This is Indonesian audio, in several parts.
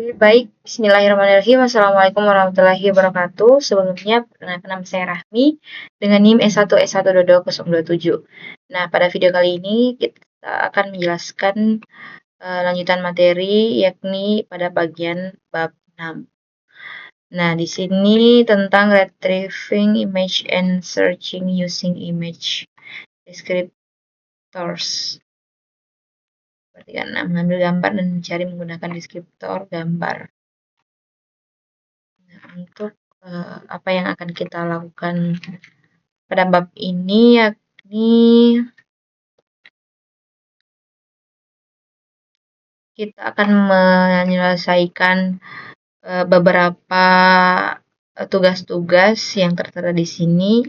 Baik, bismillahirrahmanirrahim. Assalamualaikum warahmatullahi wabarakatuh. Sebelumnya, perkenalkan nama saya Rahmi dengan NIM S1S12227. Nah, pada video kali ini kita akan menjelaskan lanjutan materi yakni pada bagian bab 6. Nah, di sini tentang retrieving image and searching using image descriptors. Seperti kan, mengambil gambar dan mencari menggunakan deskriptor gambar. Nah, untuk apa yang akan kita lakukan pada bab ini yakni kita akan menyelesaikan beberapa tugas-tugas yang tertera di sini,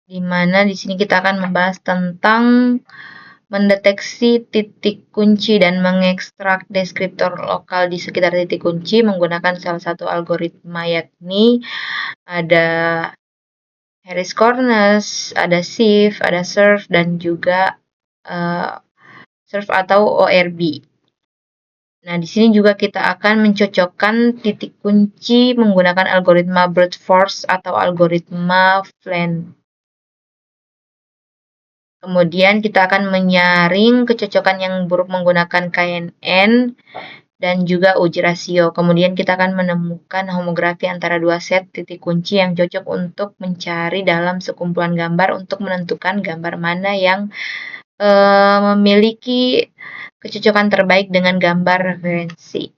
di mana di sini kita akan membahas tentang mendeteksi titik kunci dan mengekstrak deskriptor lokal di sekitar titik kunci menggunakan salah satu algoritma, yakni ada Harris Corners, ada Sieve, ada Surf, dan juga Surf atau ORB. Nah, di sini juga kita akan mencocokkan titik kunci menggunakan algoritma brute force atau algoritma Flan. Kemudian kita akan menyaring kecocokan yang buruk menggunakan KNN dan juga uji rasio. Kemudian kita akan menemukan homografi antara dua set titik kunci yang cocok untuk mencari dalam sekumpulan gambar untuk menentukan gambar mana yang memiliki kecocokan terbaik dengan gambar referensi.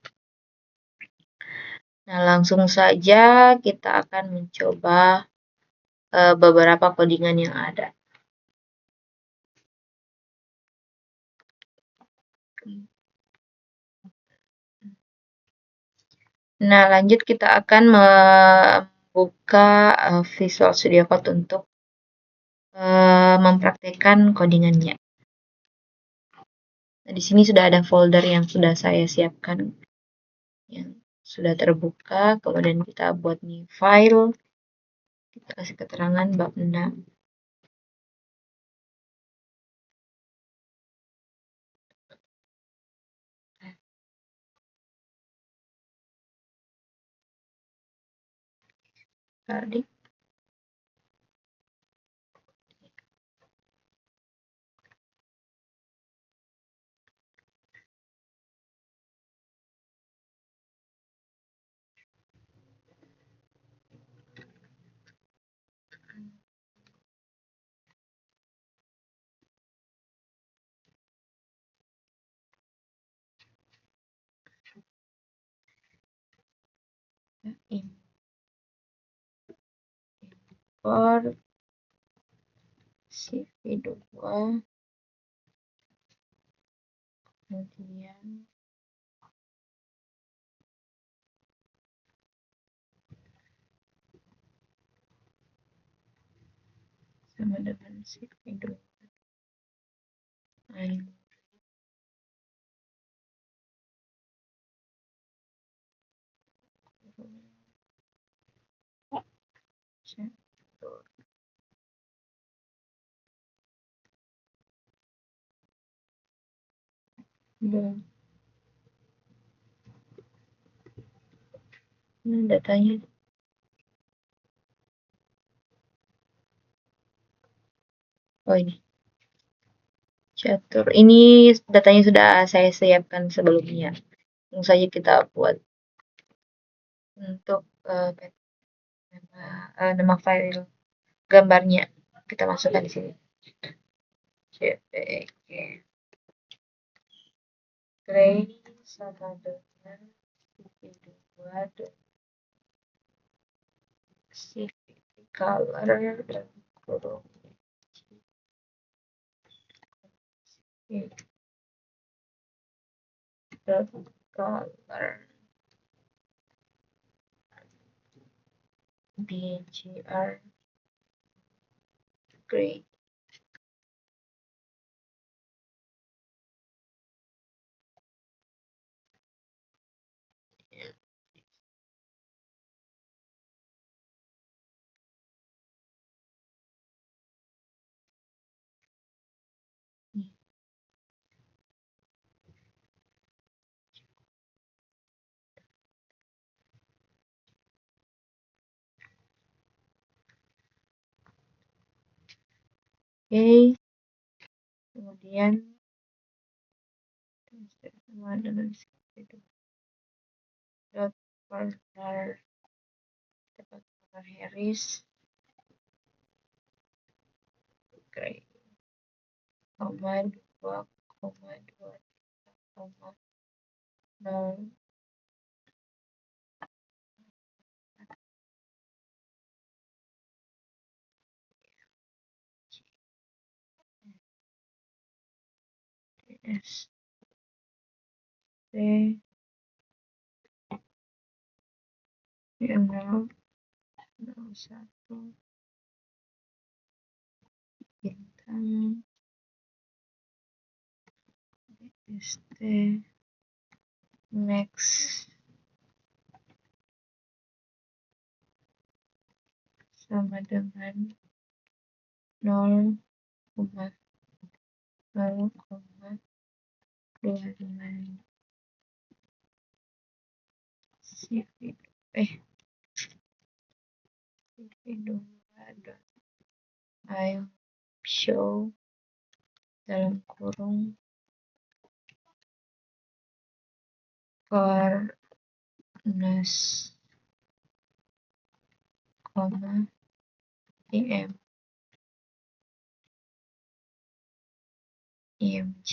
Nah, langsung saja kita akan mencoba beberapa codingan yang ada. Nah, lanjut kita akan membuka Visual Studio Code untuk mempraktekkan codingannya. Nah, di sini sudah ada folder yang sudah saya siapkan, yang sudah terbuka. Kemudian kita buat new file. Kita kasih keterangan bab 6. Tadi. Import CV2, kemudian sama dengan CV2. Ini datanya. Oh, ini. Catur. Ini datanya sudah saya siapkan sebelumnya. Langsung saja kita buat untuk nama file gambarnya. Kita masukkan di sini. JPG. Gray sama dengan CV2 CV color dan kurung color BGR gray. Oke. Kemudian sama dengan dot partner Harris oke, koma 2,2 koma 0 S T yang 0,1 bintang ST max sama dengan 0,25 CV2 I show dalam kurung Farnes, IM, IMG,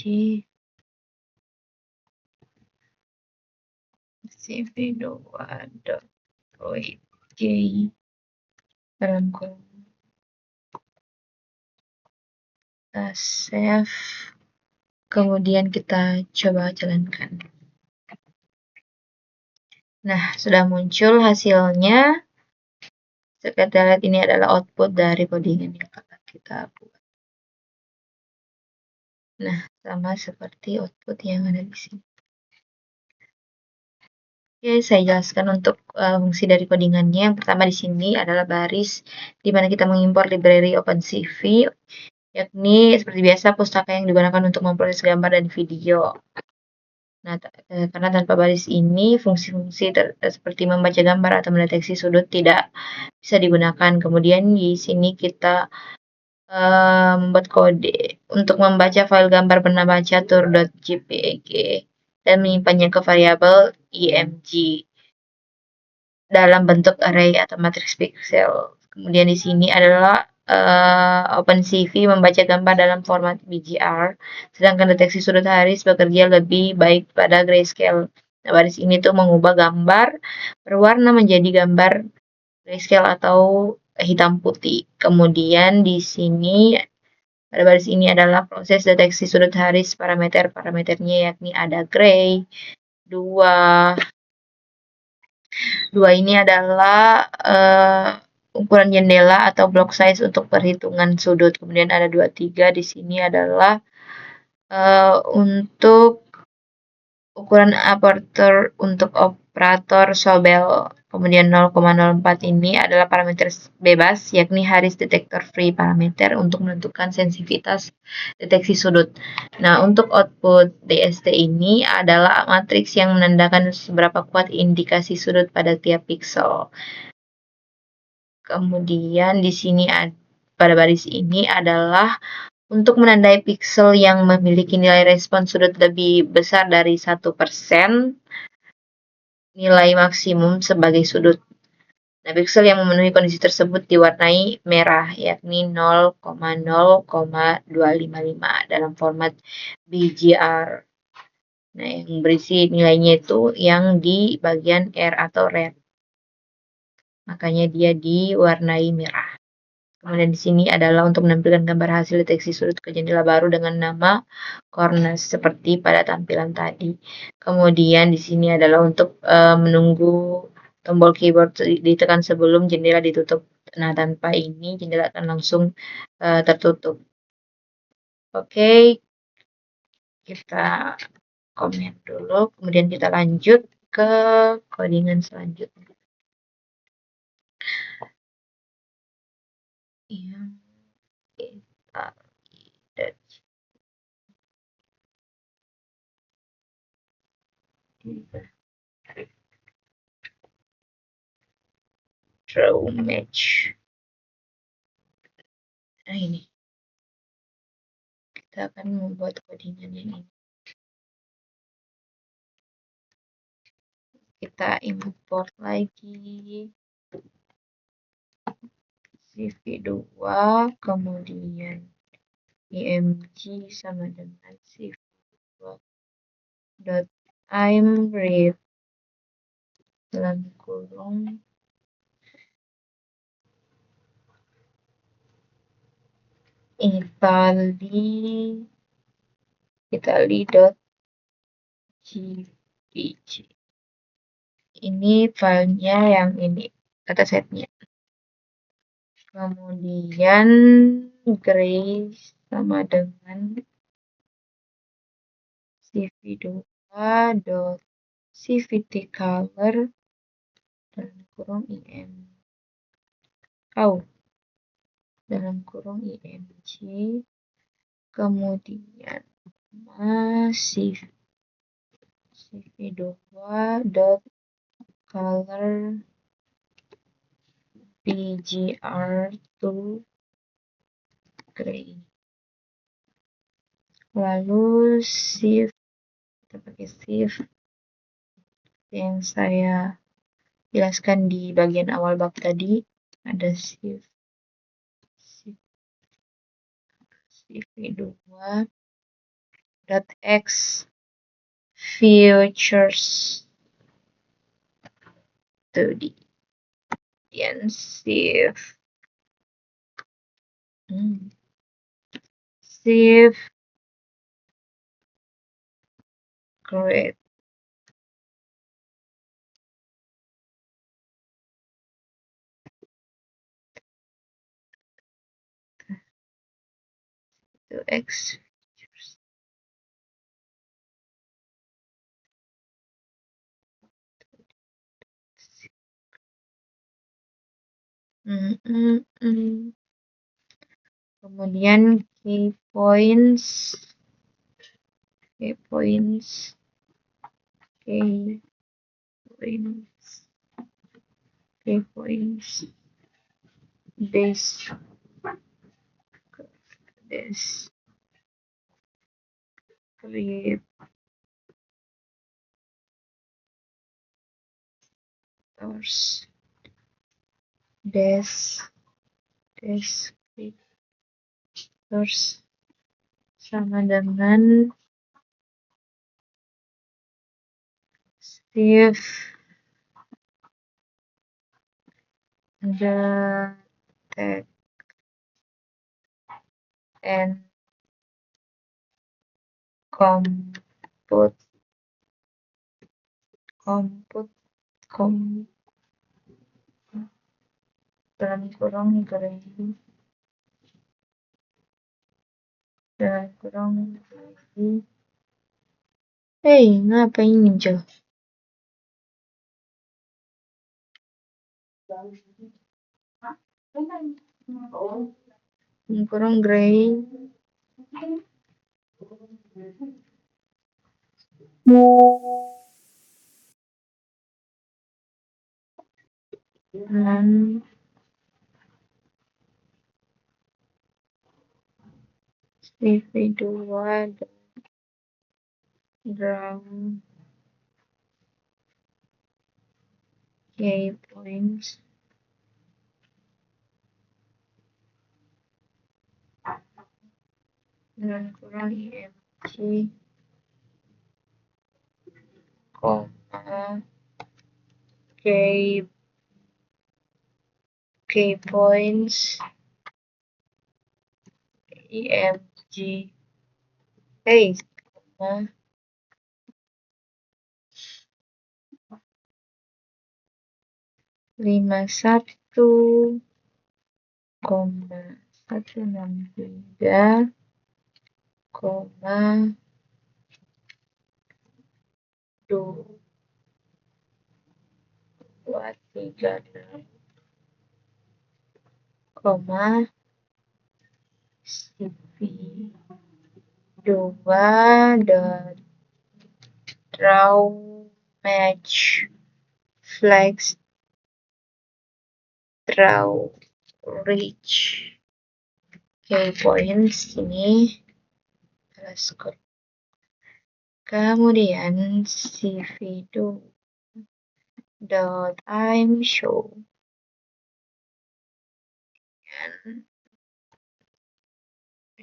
CV2.oj dalam kurung kita save, kemudian kita coba jalankan. Nah, sudah muncul hasilnya. Kita lihat ini adalah output dari codingan yang akan kita buat. Nah, sama seperti output yang ada di sini. Oke, saya jelaskan untuk fungsi dari codingannya. Yang pertama di sini adalah baris di mana kita mengimpor library OpenCV, yakni seperti biasa pustaka yang digunakan untuk memproses gambar dan video. Nah, karena tanpa baris ini, fungsi-fungsi seperti membaca gambar atau mendeteksi sudut tidak bisa digunakan. Kemudian di sini kita membuat kode untuk membaca file gambar bernama catur.jpg dan menyimpannya ke variabel img dalam bentuk array atau matriks pixel. Kemudian di sini adalah OpenCV membaca gambar dalam format BGR, sedangkan deteksi sudut Harris bekerja lebih baik pada grayscale. Nah, baris ini tuh mengubah gambar berwarna menjadi gambar grayscale atau hitam putih. Kemudian di sini pada baris ini adalah proses deteksi sudut Harris parameternya yakni ada gray, 2 ini adalah ukuran jendela atau block size untuk perhitungan sudut. Kemudian ada 23 di sini adalah untuk ukuran aperture untuk operator Sobel. Kemudian 0,04 ini adalah parameter bebas, yakni Harris Detector Free parameter untuk menentukan sensitivitas deteksi sudut. Nah, untuk output DST ini adalah matriks yang menandakan seberapa kuat indikasi sudut pada tiap pixel. Kemudian di sini pada baris ini adalah untuk menandai pixel yang memiliki nilai respons sudut lebih besar dari 1%, nilai maksimum sebagai sudut. Nah, pixel yang memenuhi kondisi tersebut diwarnai merah, yakni 0,0,255 dalam format BGR. Nah, yang berisi nilainya itu yang di bagian R atau red. Makanya dia diwarnai merah. Kemudian di sini adalah untuk menampilkan gambar hasil deteksi sudut ke jendela baru dengan nama corners seperti pada tampilan tadi. Kemudian di sini adalah untuk menunggu tombol keyboard ditekan sebelum jendela ditutup. Nah, tanpa ini jendela akan langsung tertutup. Oke, kita komen dulu, kemudian kita lanjut ke codingan selanjutnya. Yang kita lihat draw match. Nah, ini kita akan membuat codingan yang ini. Kita import lagi cv2, kemudian img sama dengan cv2 dot imread dalam kurung italy.jpg. Ini filenya yang ini, datasetnya. Kemudian gray sama dengan cv2.cvtcolor dalam kurung dalam kurung img, kemudian cv2.color bgr2 gray. Lalu shift, kita pakai shift yang saya jelaskan di bagian awal bab tadi, ada shift cv2.x features tadi, dan shift create to x features. Kemudian key points descriptors sama dengan shift the text and compute dalam kurung gray ngapain muncul? Kurung gray dan cv2 draw key points dalam kurung img, key points img 51,236, cv2.draw match flex draw reach key points ini underscore. Kemudian cv2.imshow dan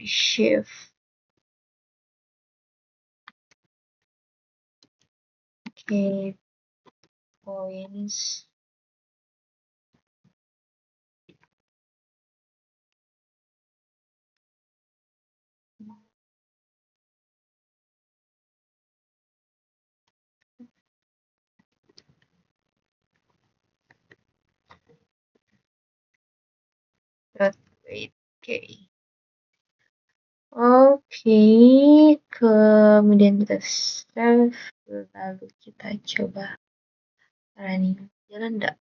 shift key points .weight key. Oke, kemudian kita save, lalu kita coba running. Jalan enggak?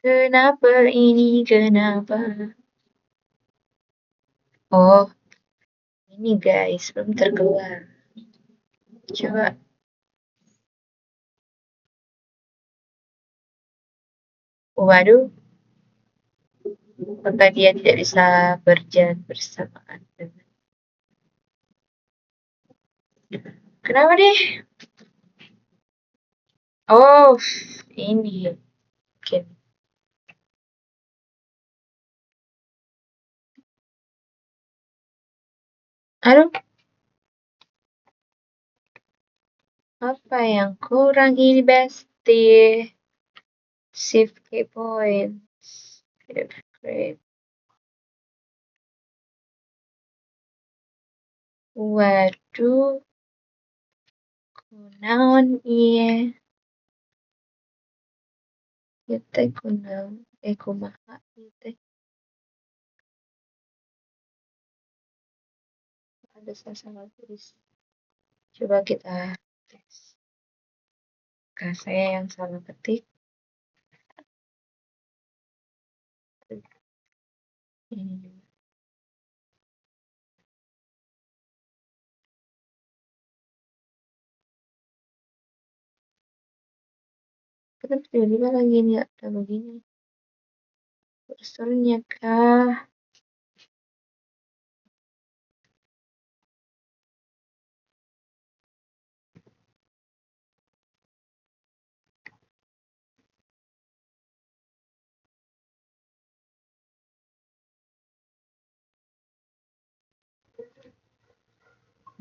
Kenapa ini? Kenapa? Oh, ini guys, belum terkeluar. Coba. Waduh. Maka dia tidak bisa berjalan bersamaan dengan. Kenapa deh? Oh, ini. Oke. Aduh. Apa yang kurang ini, bestie? Shift key points. Great. Waduh. Kunaon iya. Kita kunaon. Kumaha gitu. Ada salah tulis. Coba kita tes. Karena saya yang salah ketik. Ini. Kita tiba-tiba lagi nggak ada begini. Kursornya kah?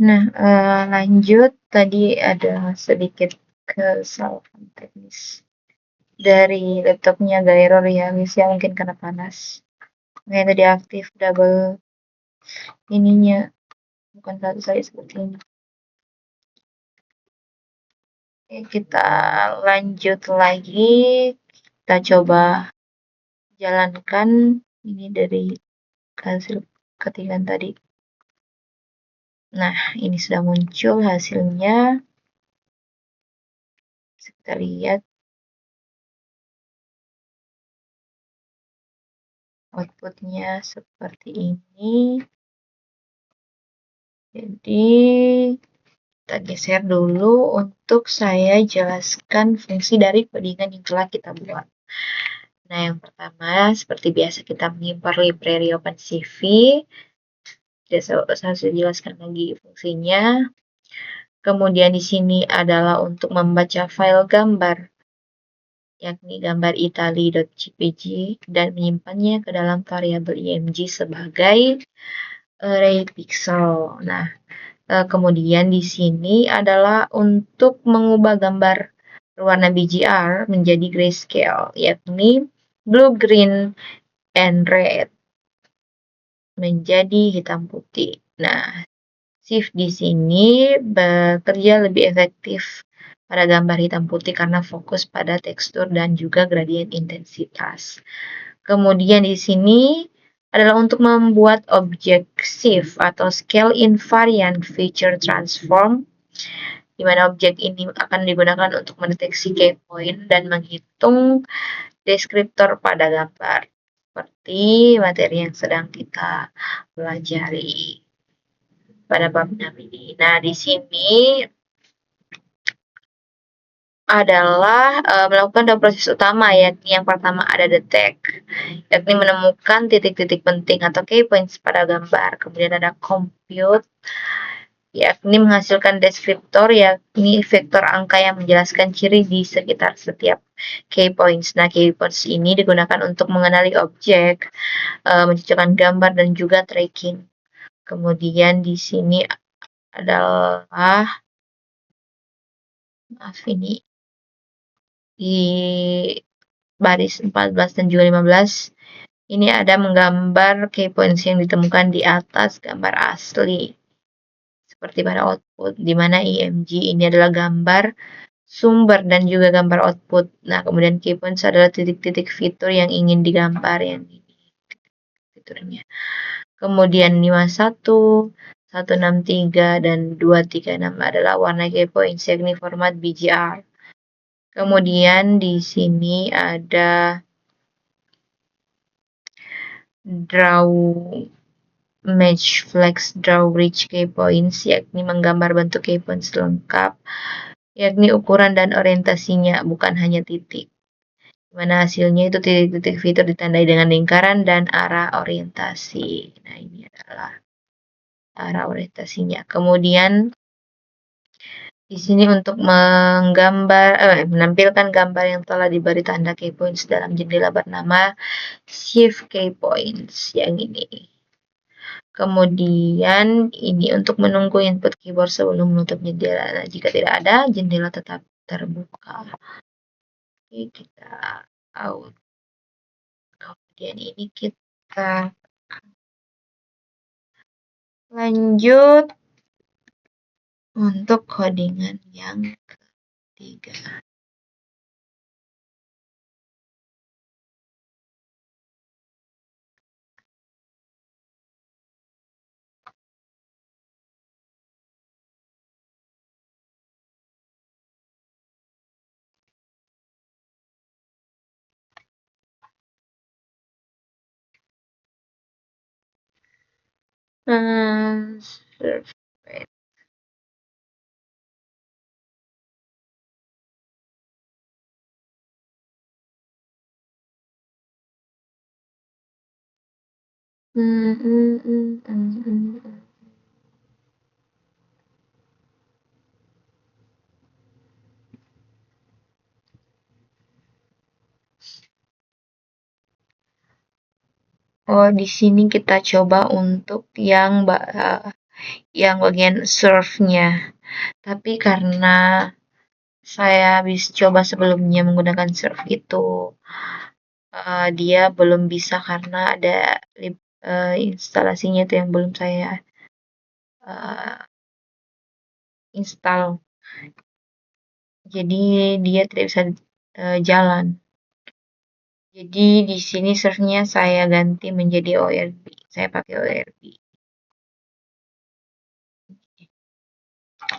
Nah, lanjut. Tadi ada sedikit kesalahan teknis dari laptopnya, agak error ya, bisa mungkin karena panas. Makanya tadi aktif double ininya, bukan satu saja seperti ini. Oke, kita lanjut lagi. Kita coba jalankan ini dari hasil ketikan tadi. Nah, ini sudah muncul hasilnya. Kita lihat outputnya seperti ini. Jadi kita geser dulu untuk saya jelaskan fungsi dari codingan yang telah kita buat. Nah, yang pertama seperti biasa kita mengimpor library OpenCV. Saya jelaskan lagi fungsinya. Kemudian di sini adalah untuk membaca file gambar, yakni gambar itali.jpg, dan menyimpannya ke dalam variabel img sebagai array pixel. Nah, kemudian di sini adalah untuk mengubah gambar warna BGR menjadi grayscale, yakni blue, green, and red menjadi hitam putih. Nah, shift di sini bekerja lebih efektif pada gambar hitam putih karena fokus pada tekstur dan juga gradient intensitas. Kemudian di sini adalah untuk membuat objek shift atau scale invariant feature transform di mana objek ini akan digunakan untuk mendeteksi key point dan menghitung deskriptor pada gambar, seperti materi yang sedang kita pelajari pada bab 6 ini. Nah, di sini adalah melakukan dua proses utama, yakni yang pertama ada detect, yakni menemukan titik-titik penting atau key points pada gambar. Kemudian ada compute, yakni menghasilkan deskriptor, yakni vektor angka yang menjelaskan ciri di sekitar setiap key points. Nah, key points ini digunakan untuk mengenali objek, mencocokkan gambar, dan juga tracking. Kemudian di sini adalah, maaf ini, di baris 14 dan juga 15, ini ada menggambar key points yang ditemukan di atas gambar asli. Seperti pada output, di mana IMG ini adalah gambar sumber dan juga gambar output. Nah, kemudian key points adalah titik-titik fitur yang ingin digambar, yang ini fiturnya. Kemudian 51, 163, dan 236 adalah warna key points, yakni format BGR. Kemudian di sini ada draw match flex draw reach key points, yakni menggambar bentuk key points lengkap, yakni ukuran dan orientasinya, bukan hanya titik. Dimana hasilnya itu titik-titik fitur ditandai dengan lingkaran dan arah orientasi. Nah, ini adalah arah orientasinya. Kemudian di sini untuk menampilkan gambar yang telah diberi tanda key points dalam jendela bernama shift key points yang ini. Kemudian ini untuk menunggu input keyboard sebelum menutup jendela. Nah, jika tidak ada, jendela tetap terbuka. Oke, kita out. Kemudian ini kita lanjut untuk codingan yang ketiga. Survey. Oh, di sini kita coba untuk yang bagian serve-nya. Tapi karena saya habis coba sebelumnya menggunakan serve itu, dia belum bisa karena ada instalasinya itu yang belum saya install. Jadi dia tidak bisa jalan. Jadi di sini serve-nya saya ganti menjadi ORB. Saya pakai ORB.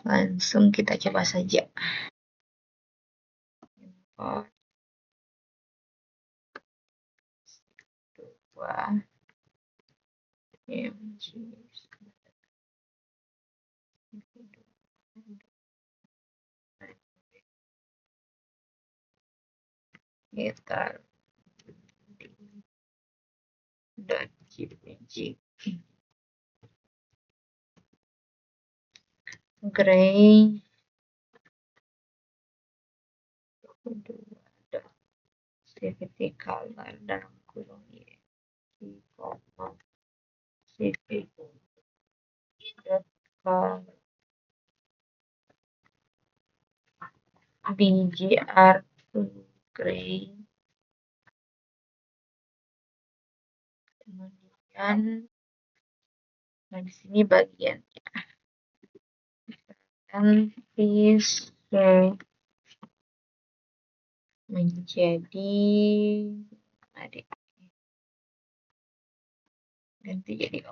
Langsung kita coba saja. Import. Gitar .jpg gray cvt color dalam kurung cvt bgr gray. Kemudian di sini bagiannya dan please menjadi adik ganti jadi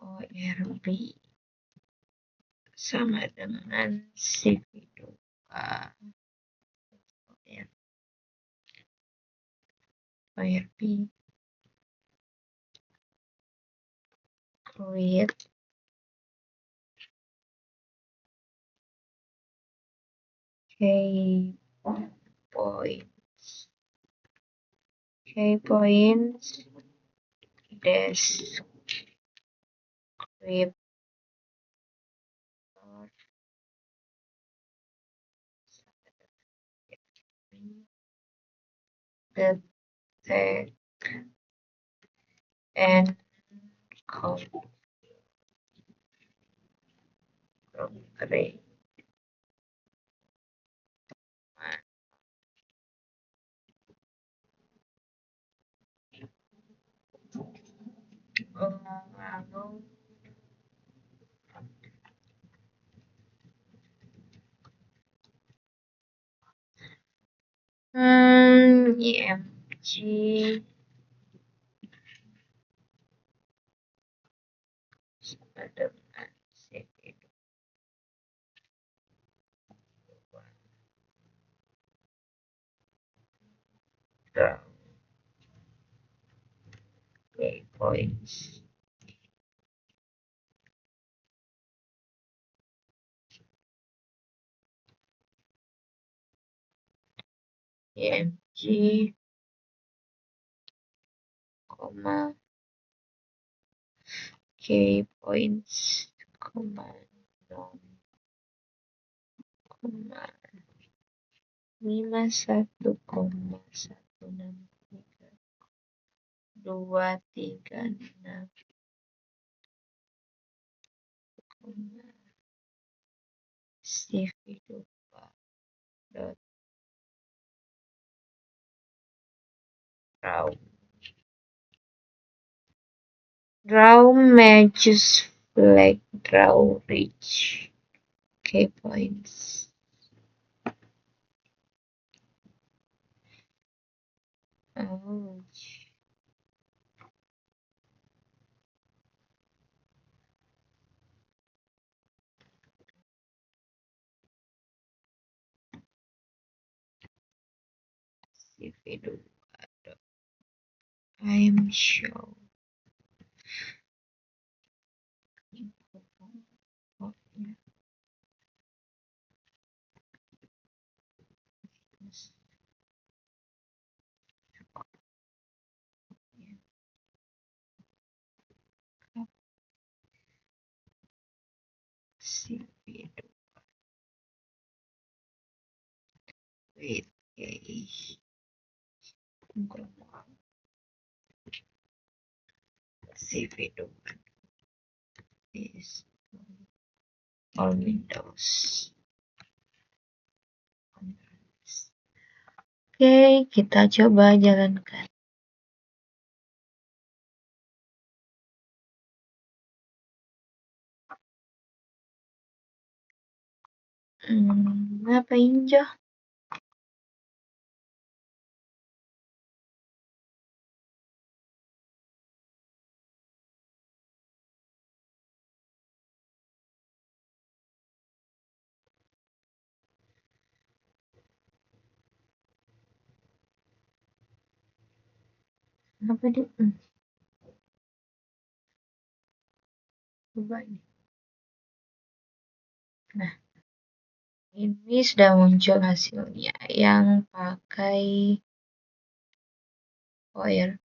ORB sama dengan CV2 ORB create key points descriptor the tag and concrete lalu IMG sama dengan CV2 key points IMG key points non 51,163,236 CV2 dot draw matches flag draw reach key points CV2 I'm show CV2 with CV2 is all Windows. Oke, kita coba jalankan. Ngapain, Jo? Apa dia? Coba ini. Nah, ini sudah muncul hasilnya yang pakai ORB.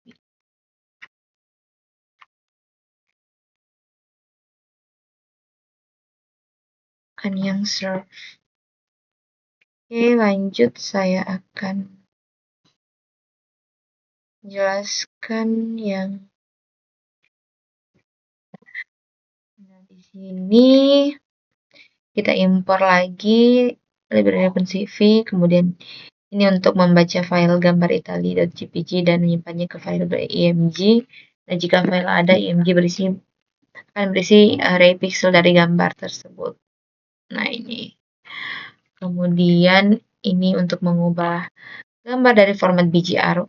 Kan yang serve. Oke, lanjut saya akan jelaskan yang di sini. Kita impor lagi library OpenCV, kemudian ini untuk membaca file gambar itali.jpg dan menyimpannya ke file img. Dan jika file ada, img akan berisi array pixel dari gambar tersebut. Nah, ini. Kemudian ini untuk mengubah gambar dari format BGR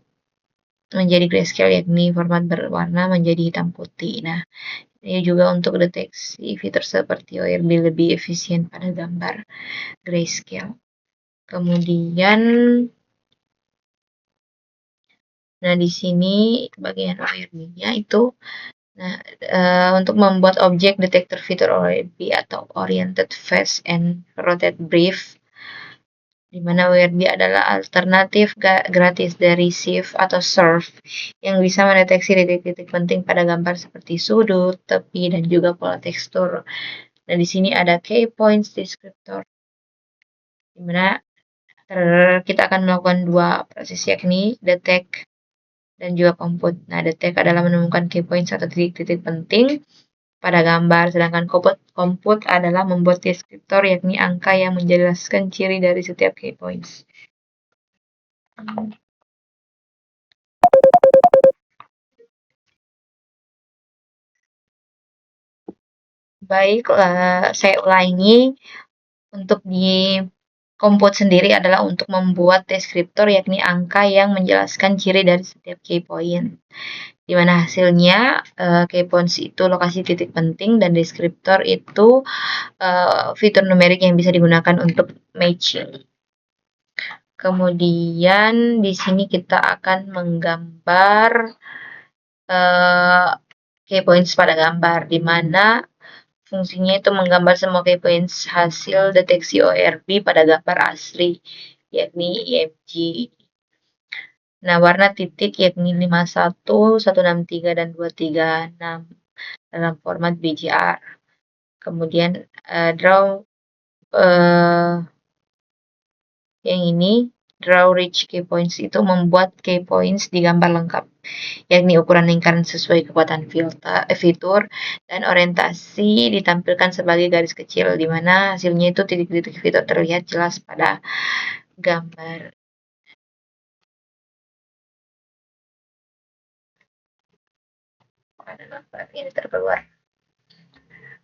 menjadi grayscale, yakni format berwarna menjadi hitam putih. Nah, Ini juga untuk deteksi fitur seperti ORB lebih efisien pada gambar grayscale. Kemudian, nah di sini bagian ORB-nya itu, nah untuk membuat objek detektor fitur ORB atau Oriented Face and Rotate Brief, di mana ORB adalah alternatif gratis dari Sieve atau Surf yang bisa mendeteksi titik-titik penting pada gambar seperti sudut, tepi, dan juga pola tekstur. Nah, di sini ada key points descriptor, di mana kita akan melakukan dua proses, yakni detect dan juga compute. Nah, detect adalah menemukan key points atau titik-titik penting pada gambar, sedangkan compute adalah membuat deskriptor, yakni angka yang menjelaskan ciri dari setiap key points. Baiklah, saya ulangi. Untuk di compute sendiri adalah untuk membuat deskriptor, yakni angka yang menjelaskan ciri dari setiap key point. Di mana hasilnya key points itu lokasi titik penting dan deskriptor itu fitur numerik yang bisa digunakan untuk matching. Kemudian di sini kita akan menggambar key points pada gambar, di mana fungsinya itu menggambar semua key points hasil deteksi ORB pada gambar asli, yakni IMG. Nah, warna titik yakni 51, 163, dan 236 dalam format BGR. Kemudian draw yang ini, draw rich key points, itu membuat key points di gambar lengkap, yakni ukuran lingkaran sesuai kekuatan fitur, dan orientasi ditampilkan sebagai garis kecil, di mana hasilnya itu titik-titik fitur terlihat jelas pada gambar. Pada gambar ini terkeluar.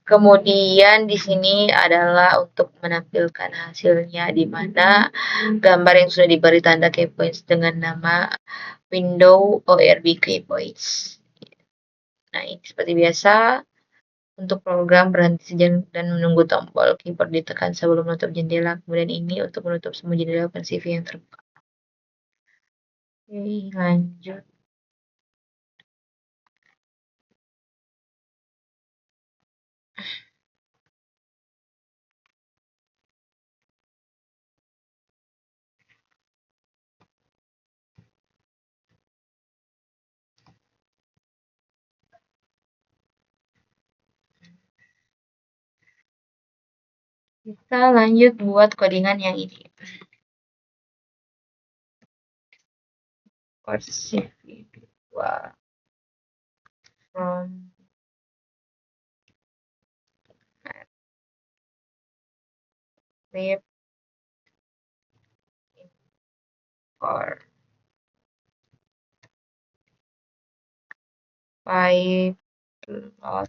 Kemudian di sini adalah untuk menampilkan hasilnya, di mana gambar yang sudah diberi tanda key points dengan nama window ORB key points. Nah, ini seperti biasa, untuk program berhenti sejenak dan menunggu tombol keyboard ditekan sebelum menutup jendela. Kemudian ini untuk menutup semua jendela OpenCV yang terbuka. Oke, lanjut. Kita lanjut buat codingan yang ini. CV2 from Matplotlib or pyplot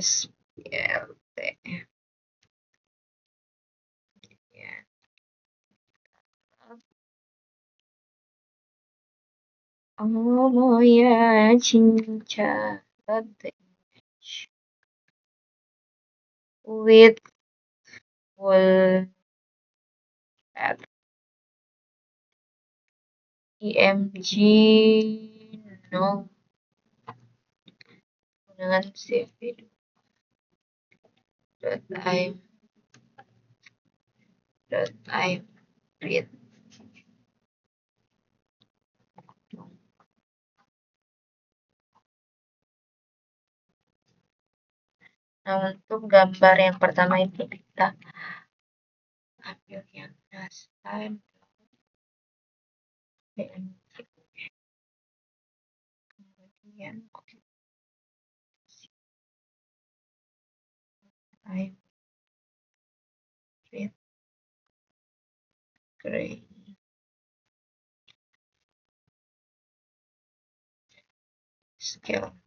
splt. Ya. Oh ya cinta with full at IMG no dengan CV .I'm read. Nah, untuk gambar yang pertama itu kita ambil yang time kemudian I read gray scale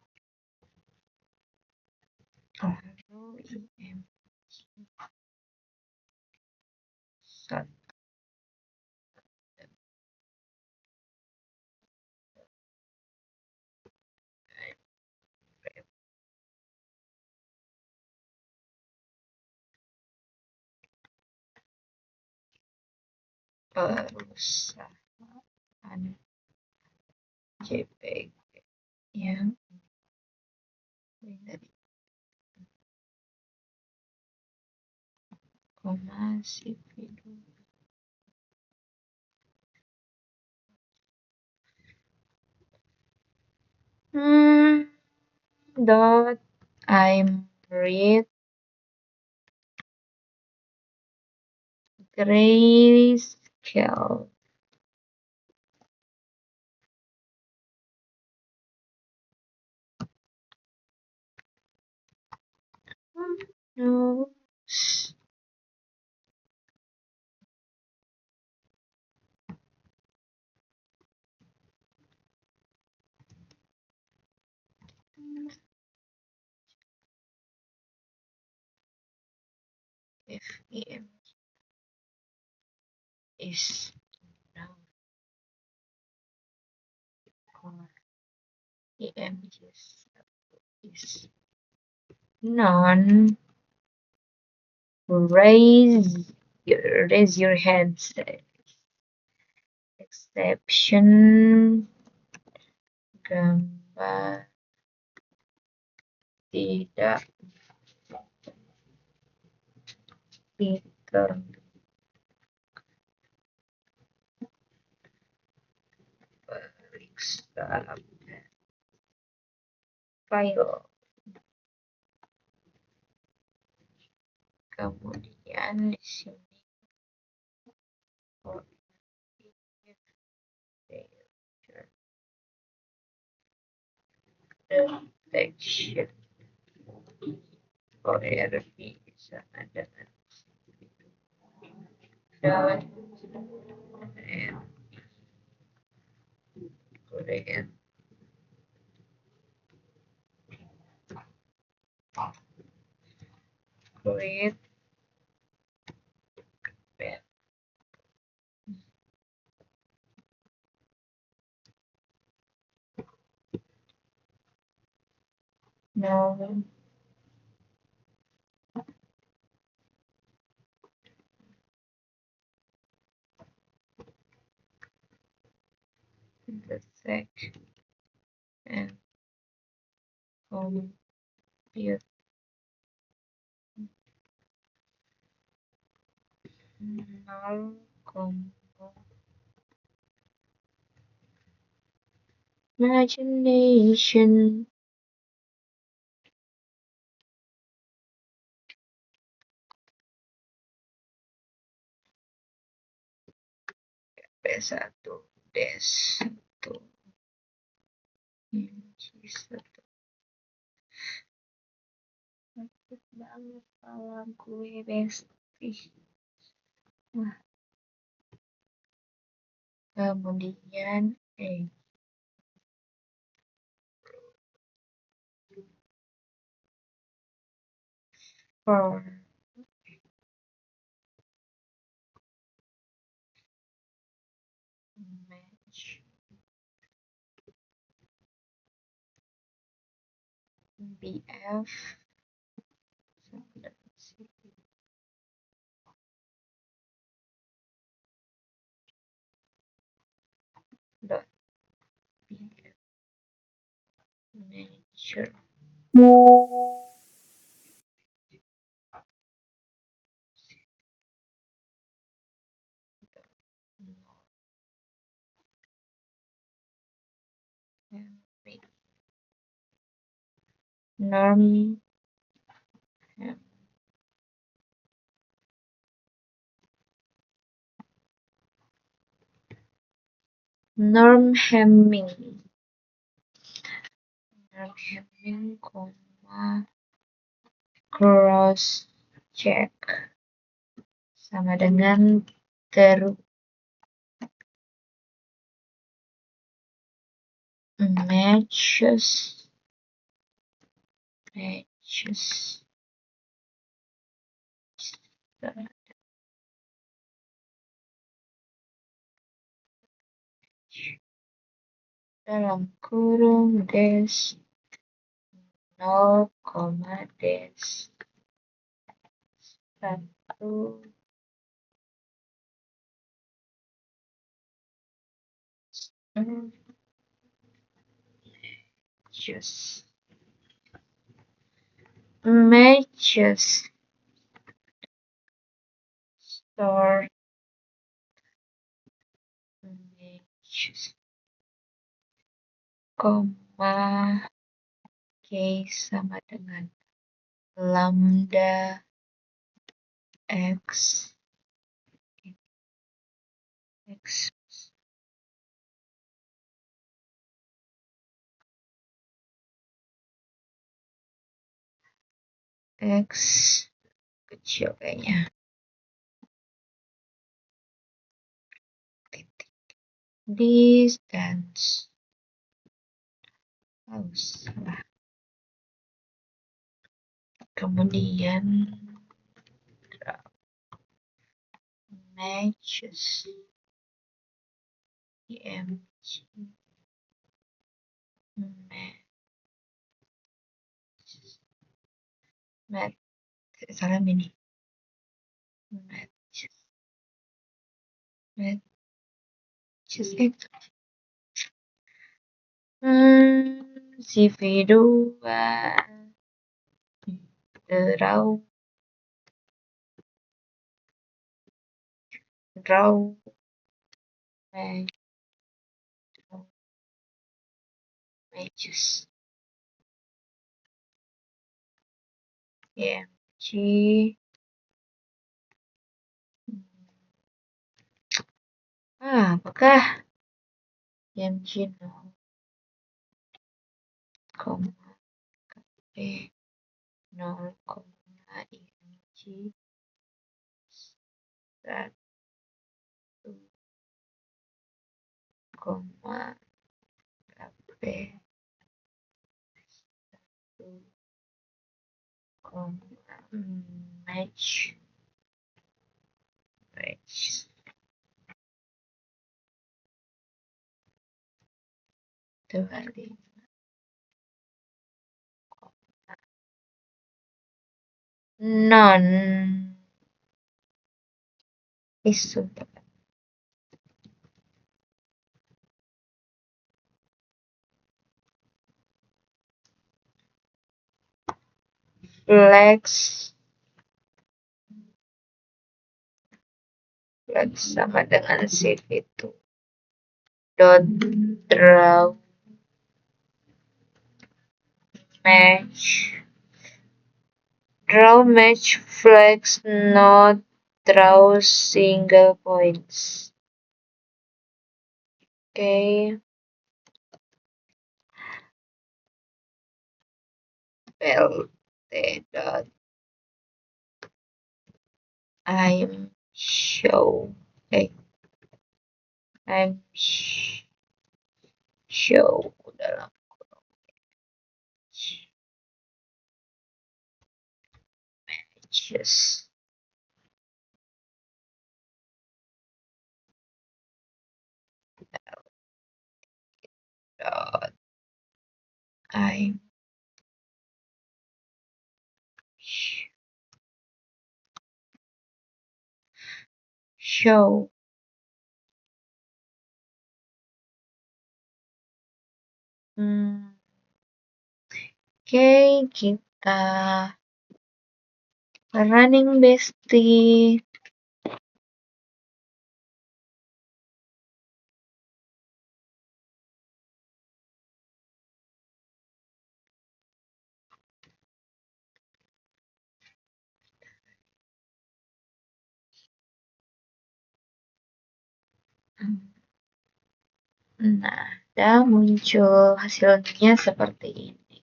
lalu IMG 1. perusahaan JPG yang dari video dot I'm read grayscale no FEM is now EM is none. Raise your hands. Exception gambar tidak diterperiksa file. Kemudian di sini detection ORB sama dengan Korean create no intersect and compute null combo imagination P1 des 1 1 sakit banget kepala gue besti. Nah, kemudian for match BF dot BF nature norm norm Hamming cross check sama dengan matches dalam kurung des 0, des 1 matches start matches koma k sama dengan lambda x kecil kayaknya distance salah. Kemudian matches img match salah ini matches CV2 draw matches img apakah img 0, KP 0, img 1, KP 1, match terbalik non isu flex sama dengan CV2 dot draw match flex not draw single points. Okay. Dot I'm show dalam matches dot I'm show Oke, kita running bestie. Nah, dan muncul hasilnya seperti ini.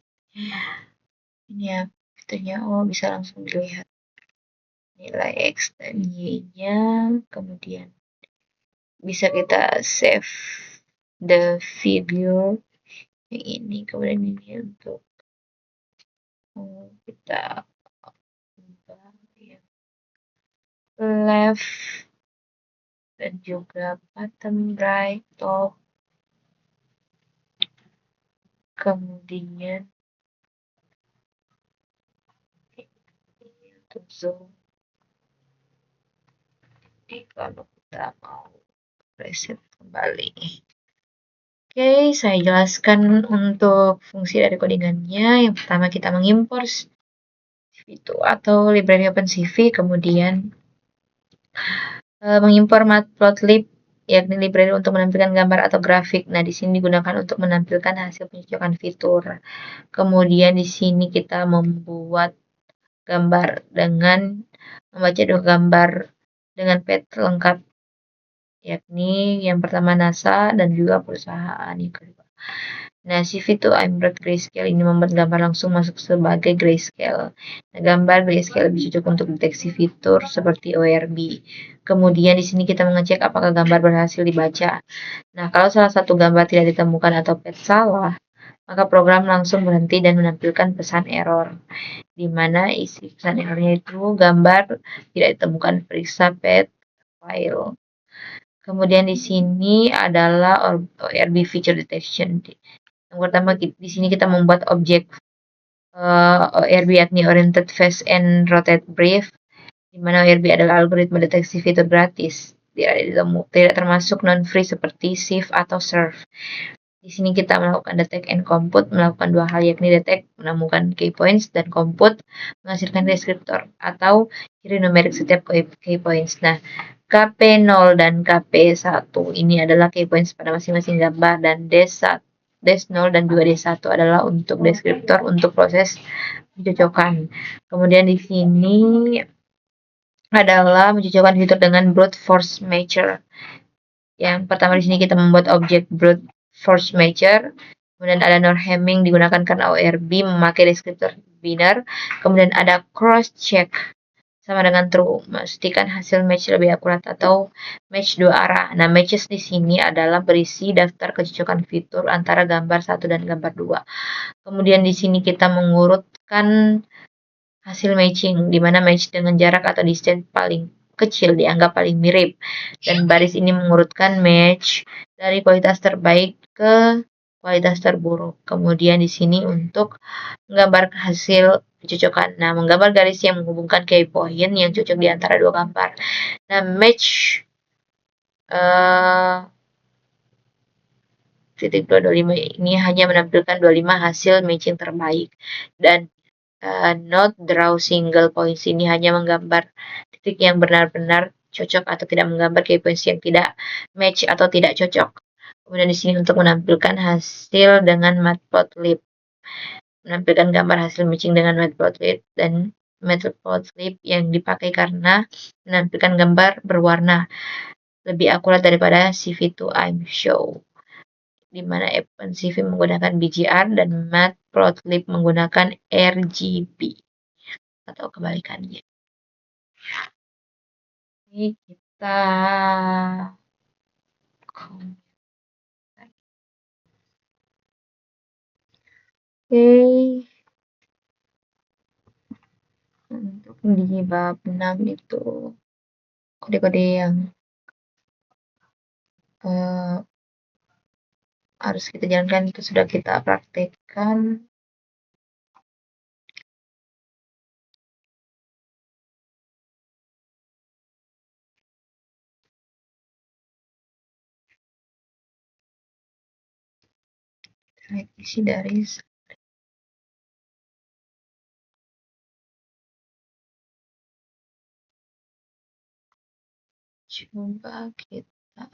Ini ya, fiturnya bisa langsung dilihat nilai X dan Y-nya, kemudian bisa kita save the video yang ini, kemudian ini untuk kita left dan juga bottom right top, kemudian untuk zoom. Jadi kalau kita mau reset kembali Oke, saya jelaskan untuk fungsi dari codingannya. Yang pertama kita mengimpor CV2 atau library OpenCV, kemudian mengimpor matplotlib, yakni library untuk menampilkan gambar atau grafik. Nah, di sini digunakan untuk menampilkan hasil pencocokan fitur. Kemudian di sini kita membuat gambar dengan membaca dua gambar dengan path lengkap, yakni yang pertama NASA dan juga perusahaan yang kedua. Nah, CV2 Grayscale ini membuat gambar langsung masuk sebagai grayscale. Nah, gambar grayscale lebih cocok untuk deteksi fitur seperti ORB. Kemudian di sini kita mengecek apakah gambar berhasil dibaca. Nah, kalau salah satu gambar tidak ditemukan atau path salah, maka program langsung berhenti dan menampilkan pesan error, di mana isi pesan errornya itu gambar tidak ditemukan, periksa path file. Kemudian di sini adalah ORB feature detection. Yang pertama di sini kita membuat objek ORB yakni Oriented Face and Rotate Brief, di mana ORB adalah algoritma deteksi fitur gratis, tidak termasuk non-free seperti Sift atau Surf. Di sini kita melakukan detect and compute, melakukan dua hal, yakni detect menemukan key points dan compute menghasilkan deskriptor atau ciri numerik setiap key points. Nah, KP0 dan KP1 ini adalah key points pada masing-masing gambar, dan Des0 dan juga D1 adalah untuk deskriptor untuk proses pencocokan. Kemudian di sini adalah mencocokkan fitur dengan brute force matcher. Yang pertama di sini kita membuat objek brute force matcher. Kemudian ada nor Hamming digunakan karena ORB memakai deskriptor binary. Kemudian ada cross check sama dengan true, memastikan hasil match lebih akurat atau match dua arah. Nah, matches di sini adalah berisi daftar kecocokan fitur antara gambar 1 dan gambar 2. Kemudian di sini kita mengurutkan hasil matching, di mana match dengan jarak atau distance paling kecil dianggap paling mirip. Dan baris ini mengurutkan match dari kualitas terbaik ke kualitas terburuk. Kemudian di sini untuk menggambar hasil kecocokan. Nah, menggambar garis yang menghubungkan key point yang cocok di antara dua gambar. Nah, match titik 225 ini hanya menampilkan 25 hasil matching terbaik. Dan not draw single points ini hanya menggambar titik yang benar-benar cocok atau tidak menggambar key points yang tidak match atau tidak cocok. Kemudian di sini untuk menampilkan hasil dengan matplotlib, menampilkan gambar hasil matching dengan matplotlib, dan matplotlib yang dipakai karena menampilkan gambar berwarna lebih akurat daripada CV2 I'm show, di mana OpenCV menggunakan BGR dan matplotlib menggunakan RGB atau kebalikannya. Ini kita untuk di bab 6 itu kode-kode yang harus kita jalankan itu sudah kita praktekkan. Isi dari coba kita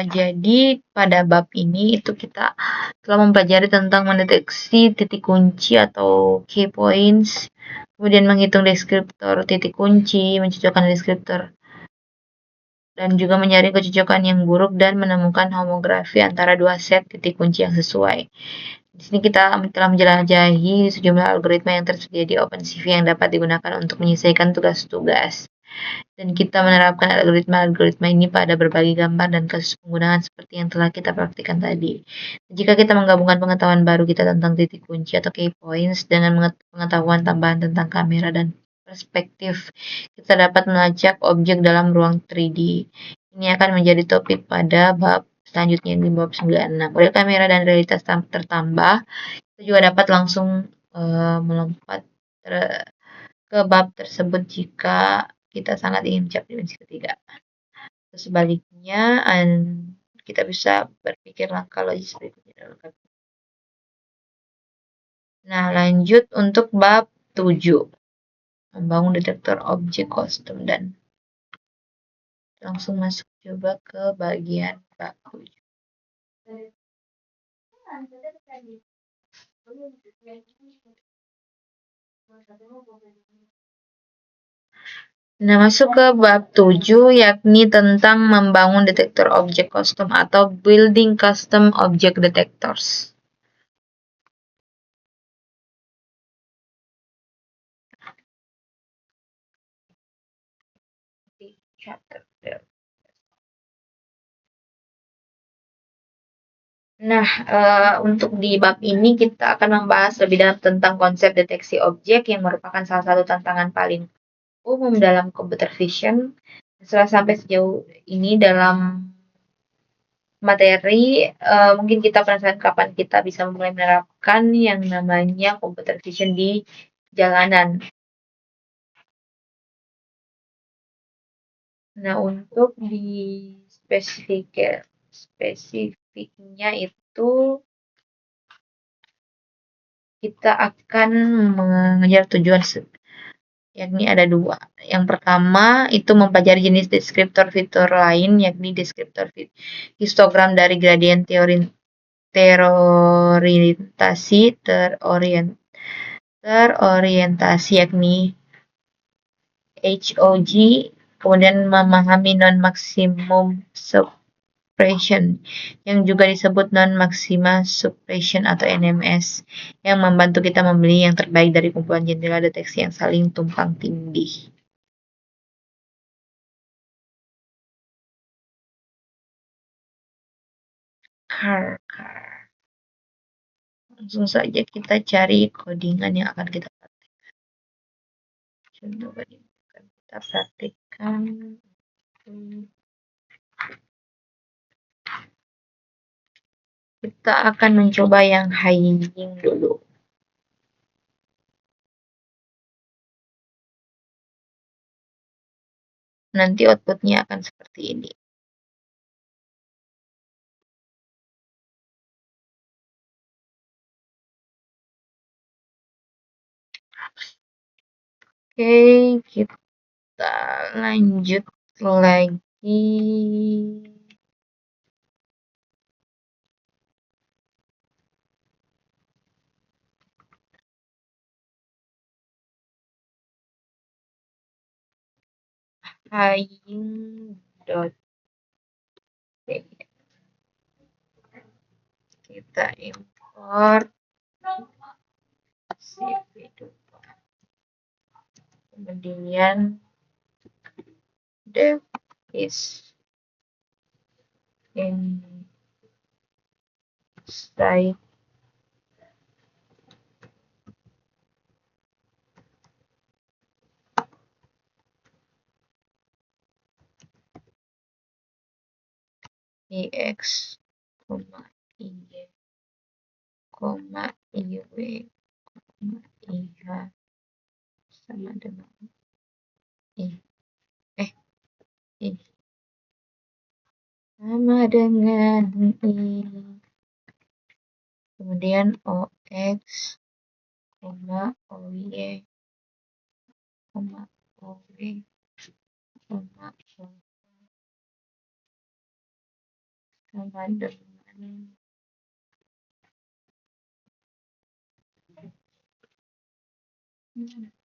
jadi pada bab ini itu kita telah mempelajari tentang mendeteksi titik kunci atau key points, kemudian menghitung deskriptor titik kunci, mencocokkan deskriptor, dan juga menyaring kecocokan yang buruk dan menemukan homografi antara dua set titik kunci yang sesuai. Di sini kita telah menjelajahi sejumlah algoritma yang tersedia di OpenCV yang dapat digunakan untuk menyelesaikan tugas-tugas. Dan kita menerapkan algoritma-algoritma ini pada berbagai gambar dan kasus penggunaan seperti yang telah kita praktikkan tadi. Jika kita menggabungkan pengetahuan baru kita tentang titik kunci atau key points dengan pengetahuan tambahan tentang kamera dan perspektif, kita dapat melacak objek dalam ruang 3D. Ini akan menjadi topik pada bab selanjutnya di bab 96. Model kamera dan realitas tertambah, kita juga dapat langsung melompat ke ke bab tersebut jika kita sangat ingin mencapai dimensi ketiga. Sebaliknya, kita bisa berpikir langkah logis berikutnya. Nah, lanjut untuk bab 7. Membangun detektor objek kostum dan langsung masuk coba ke bagian bab 7. Nah, masuk ke bab 7 yakni tentang membangun detektor objek kostum atau building custom object detectors. Nah, untuk di bab ini kita akan membahas lebih dalam tentang konsep deteksi objek yang merupakan salah satu tantangan paling umum dalam computer vision. Setelah sampai sejauh ini dalam materi, mungkin kita penasaran kapan kita bisa mulai menerapkan yang namanya computer vision di jalanan. Nah, untuk di spesifiknya itu kita akan mengejar tujuan yakni ada 2. Yang pertama itu mempelajari jenis deskriptor fitur lain yakni deskriptor histogram dari gradien terorientasi yakni HOG, kemudian memahami non-maximum suppression yang juga disebut non-maxima suppression atau NMS yang membantu kita memilih yang terbaik dari kumpulan jendela deteksi yang saling tumpang tindih. Langsung saja kita cari codingan yang akan kita praktikkan. Coba kita praktikkan. Kita akan mencoba yang hiding dulu. Nanti outputnya akan seperti ini. Oke, kita lanjut lagi. Kita import cv2. Kemudian dev is inside ix, y, iw, ih sama dengan sama dengan kemudian ox, oy, ow, sama dengan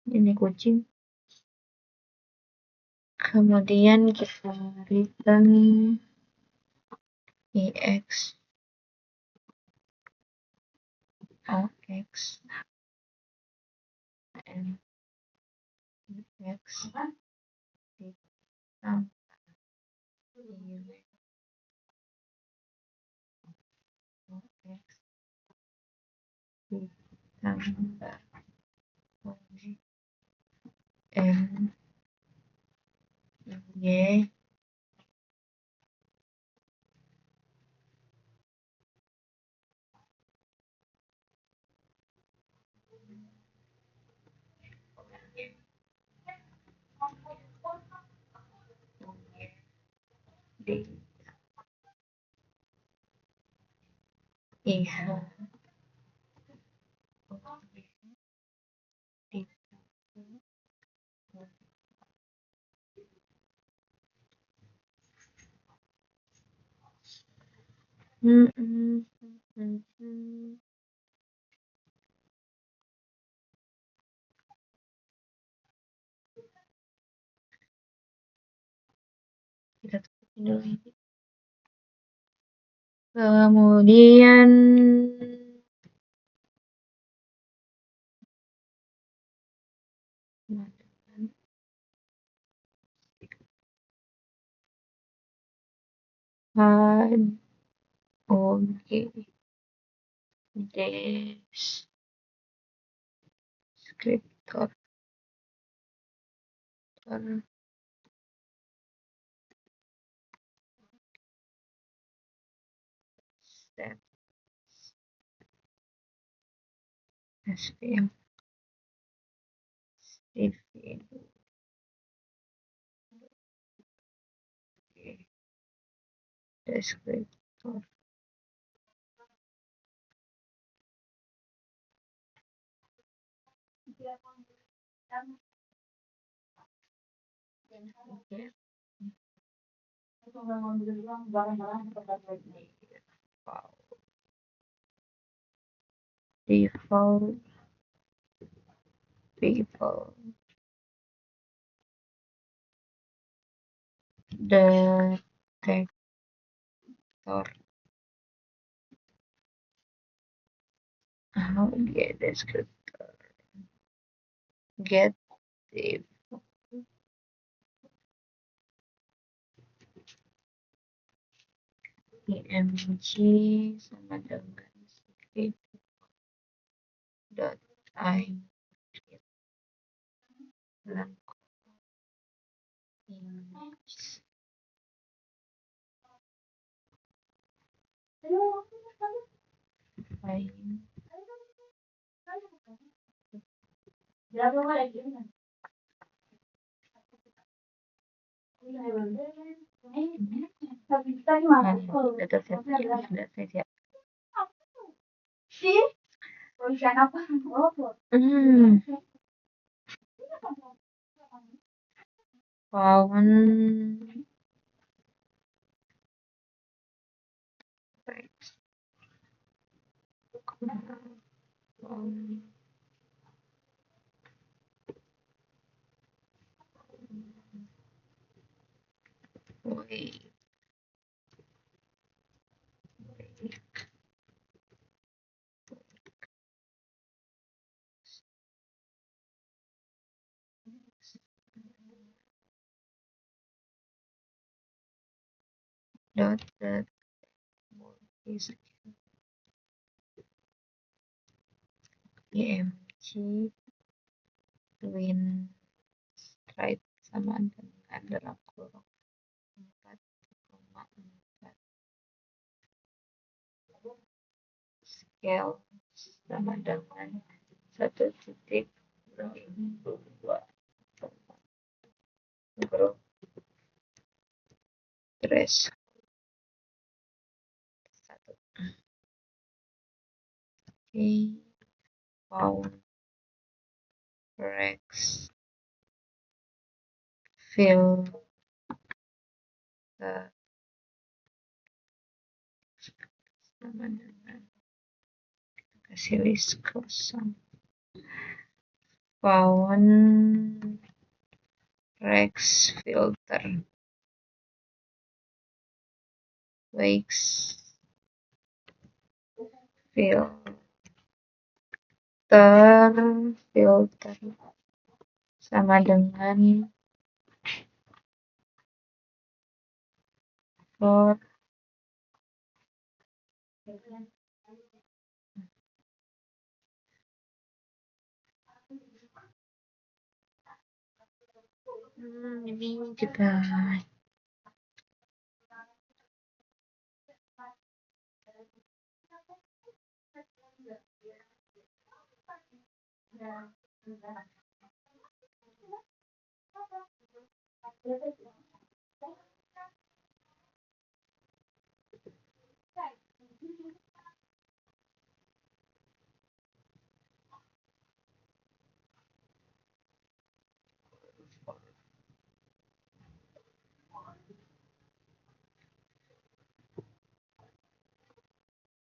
ini kucing. Kemudian kita return ix, ox, and ix ditambah iw, ox ditambah oy, and y. if kita tutupin dulu ini. Kemudian oke, deskriptor step SVM Steven deskriptor default people detector get descriptor get default img sama dengan script dot I image fine dataset sudah saya siap. Found wait dot that is img twin straight sama dengan dalam kurung 4,4 scale sama dengan 1.2 group trace 1 found rex fill sama dengan kasih list kosong found rex filter Wix filter sama dengan for ini kita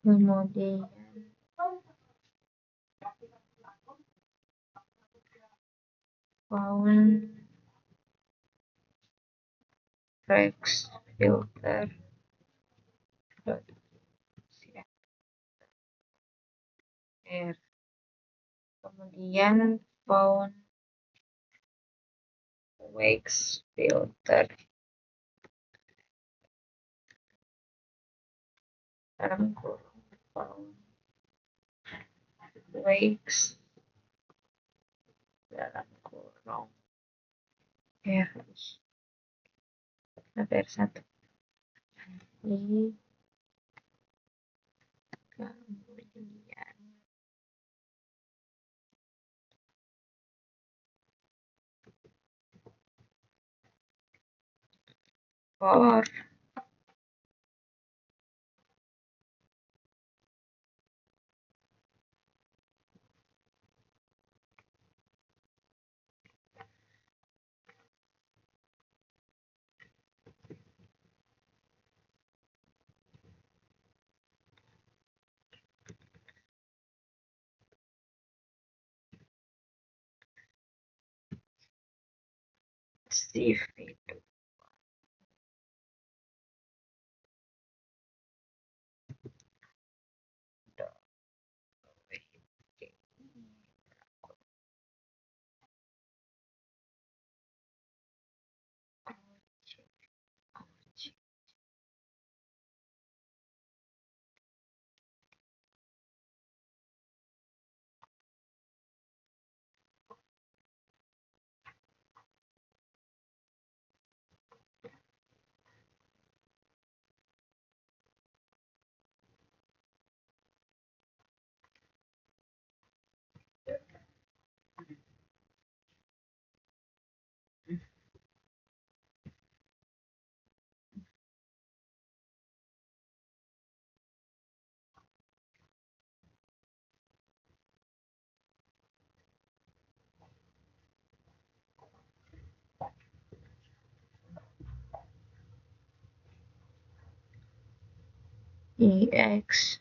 kemudian found text filter kemudian found wax filter dalam kurung found wax dalam kurung R1 ini kemudian for CV EX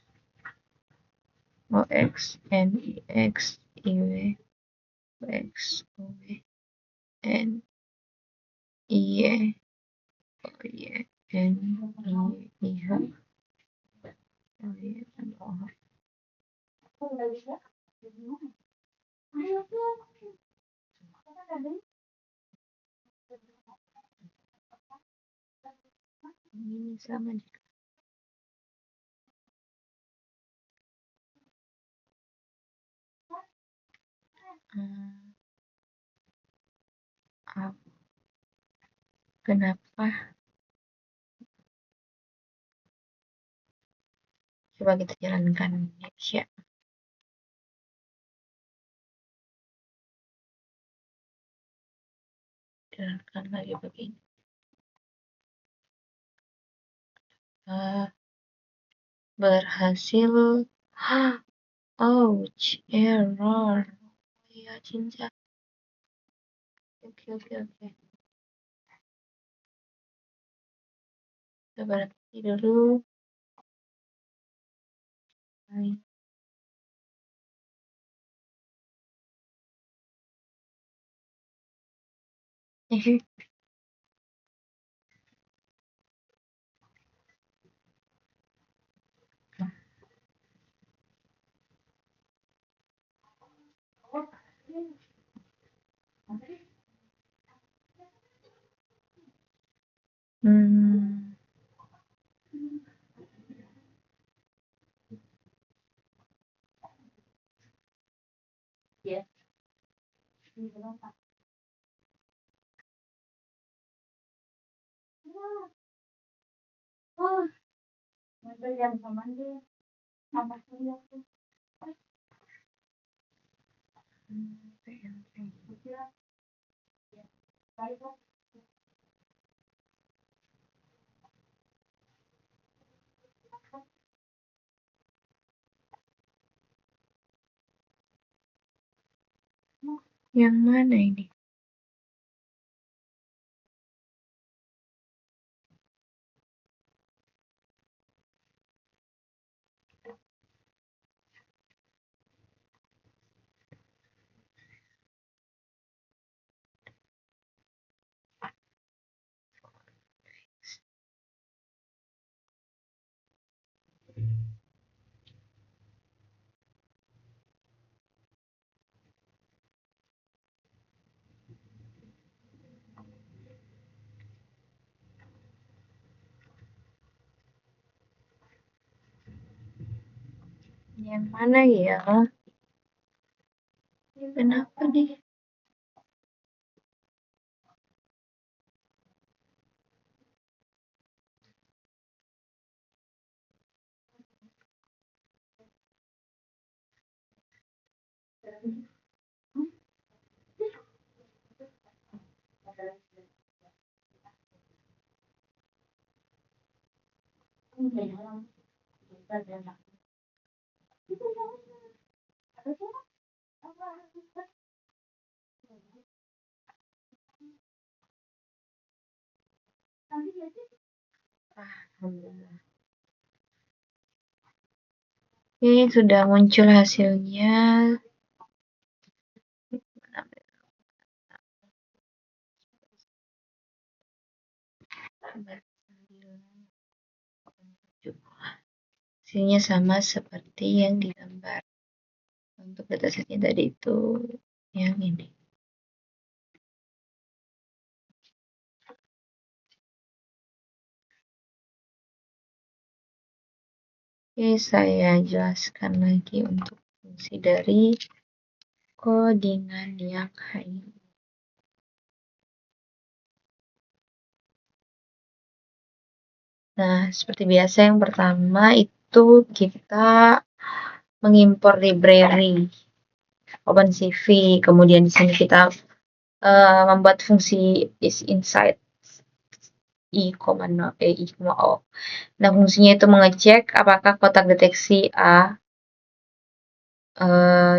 OX NEX IW OX OW N IY OY N IY IH LY dan OH. Ini sama juga. Kenapa? Coba kita jalankan ya. Jalankan lagi begini. Berhasil. Ouch, error. Ya, cinta. Oke. Kita berhenti dulu. Baik. Ya. Yang sama dia. Apa sih aku? Yang mana ini? Yang mana ya? Ini kenapa nih? Alhamdulillah. Oke, sudah muncul hasilnya. Hasilnya sama seperti yang digambar. Untuk datasetnya tadi itu yang ini. Oke, saya jelaskan lagi untuk fungsi dari codingan yang ini. Nah, seperti biasa yang pertama itu kita mengimpor library OpenCV. Kemudian di sini kita membuat fungsi isInside i,o. Nah, fungsinya itu mengecek apakah kotak deteksi A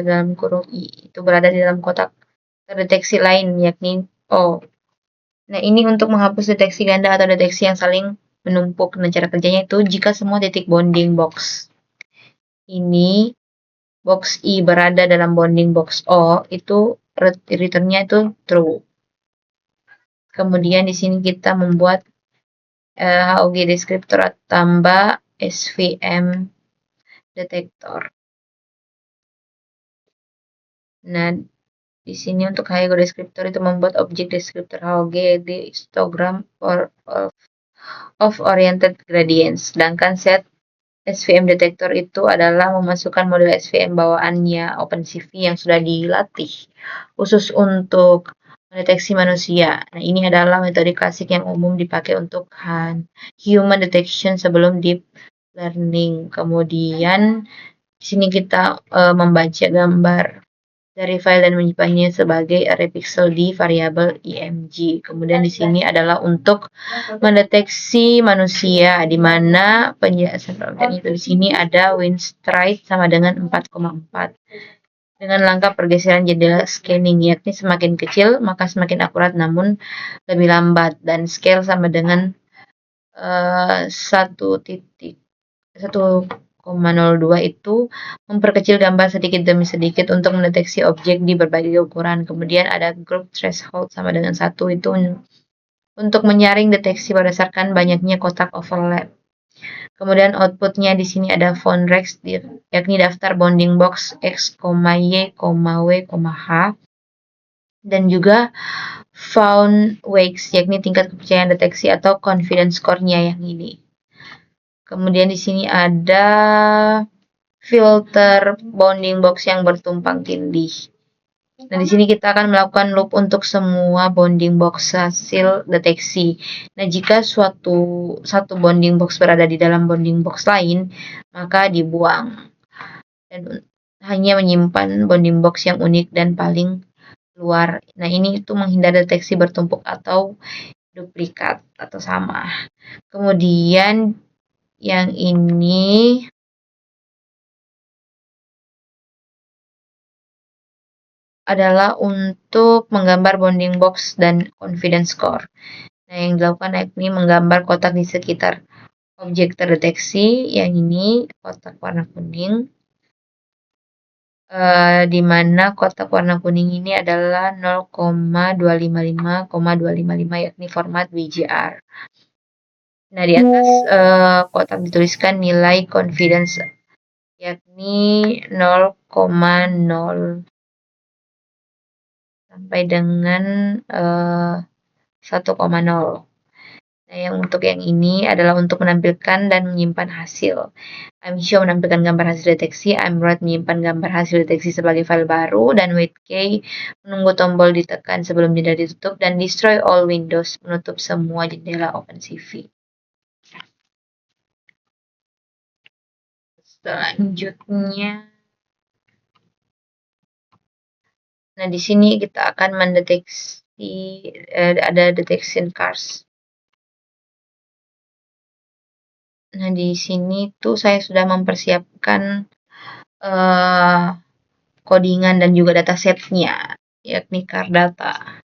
dalam kurung I itu berada di dalam kotak terdeteksi lain, yakni O. Nah, ini untuk menghapus deteksi ganda atau deteksi yang saling menumpuk. Nah, cara kerjanya itu jika semua titik bonding box ini box I berada dalam bonding box O, itu returnnya itu true. Kemudian di sini kita membuat HOG descriptor tambah SVM detektor. Nah, di sini untuk HOG descriptor itu membuat objek descriptor HOG di histogram of oriented gradients. Sedangkan set SVM detektor itu adalah memasukkan model SVM bawaannya OpenCV yang sudah dilatih khusus untuk mendeteksi manusia. Nah, ini adalah metode klasik yang umum dipakai untuk human detection sebelum deep learning. Kemudian di sini kita membaca gambar dari file dan menyimpannya sebagai array pixel di variabel img. Kemudian di sini adalah untuk mendeteksi manusia, di mana penjelasan objeknya itu di sini ada win stride sama dengan 4,4 dengan langkah pergeseran jendela scanning, yakni semakin kecil maka semakin akurat namun lebih lambat, dan scale sama dengan 1,02 itu memperkecil gambar sedikit demi sedikit untuk mendeteksi objek di berbagai ukuran. Kemudian ada group threshold sama dengan 1 itu untuk menyaring deteksi berdasarkan banyaknya kotak overlap. Kemudian outputnya di sini ada foundrex, yakni daftar bonding box X, Y, W, H, dan juga found weights, yakni tingkat kepercayaan deteksi atau confidence score-nya yang ini. Kemudian di sini ada filter bounding box yang bertumpang tindih. Nah, di sini kita akan melakukan loop untuk semua bounding box hasil deteksi. Nah, jika satu bounding box berada di dalam bounding box lain, maka dibuang. Dan hanya menyimpan bounding box yang unik dan paling luar. Nah, ini itu menghindar deteksi bertumpuk atau duplikat atau sama. Kemudian yang ini adalah untuk menggambar bounding box dan confidence score. Nah, yang dilakukan yakni menggambar kotak di sekitar objek terdeteksi, yang ini kotak warna kuning, di mana kotak warna kuning ini adalah 0,255,255, yakni format WGR. Nah, di atas kotak dituliskan nilai confidence, yakni 0,0 sampai dengan 1,0. Nah, yang untuk yang ini adalah untuk menampilkan dan menyimpan hasil. I'm show menampilkan gambar hasil deteksi, I'm write menyimpan gambar hasil deteksi sebagai file baru, dan wait key menunggu tombol ditekan sebelum jendela ditutup, dan destroy all windows menutup semua jendela OpenCV. Selanjutnya, nah di sini kita akan mendeteksi ada detection cars. Nah, di sini tuh saya sudah mempersiapkan codingan dan juga datasetnya, yakni car data.